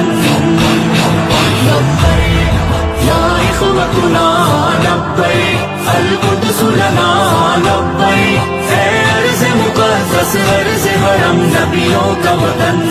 وطن لبیک یا اخوتنا لبیک القدس لنا لبیک اے ارض مقدس ارض حرم نبیوں کا وطن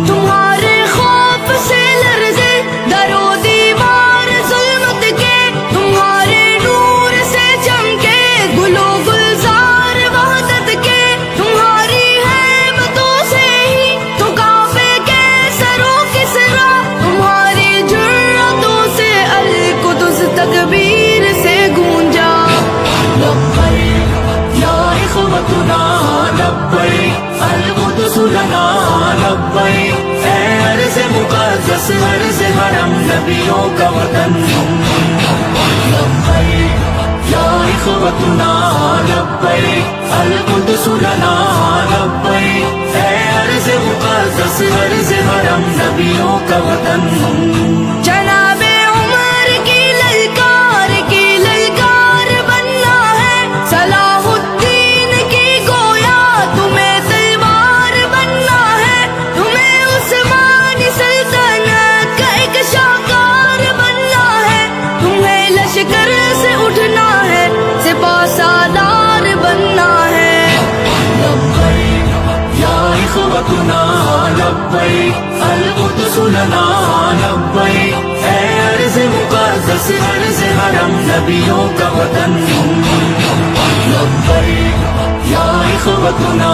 تمہارے خوف سے لرزے در و دیوار ظلمت کے تمہارے نور سے چمکے گل و گلزار وحدت کے تمہاری ہیبتوں سے ہی تو کعبے کے سرو کسرا تمہاری جرأتوں سے القدس تکبیر سے گونجا لبیک یا اخوتنا لبیک القدس لنا لبیک اے ارض مقدس ارض حرم نبیوں کا وطن لبیک یا اخوتنا لبیک القدس لنا لبیک اے ارض مقدس ارض حرم نبیوں کا وطن جناب عمر کی للکار بننا ہے صلاح الدین کی گویا تمہیں تلوار بننا ہے تمہیں عثمانی سلطنت کا ایک شاہکار بننا ہے تمہیں لشکر سے اٹھنا ہے سپاہ سالار بننا ہے لبیک یا اخوتنا لبیک القدس لنا لبیک اے ارض مقدس ارض حرم نبیوں کا وطن لبیک یا اخوتنا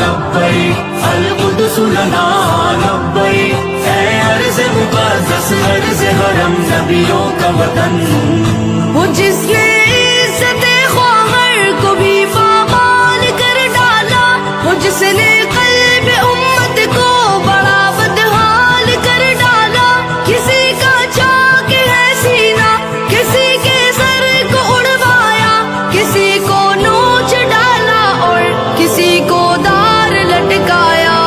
لبیک القدس لنا لبیک اے ارض مقدس ارض حرم نبیوں کا وطن وہ جس نے عزت خواہر کو بھی پامال کر ڈالا وہ جس نے قلب امت کو بڑا بدحال کر ڈالا کسی کا چاک ہے سینہ کسی کے سر کو اڑوایا کسی کو نوچ ڈالا اور کسی کو دار لٹکایا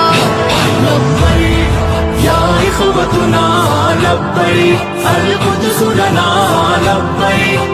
لبیک یا اخوتنا لبیک القدس لنا لبیک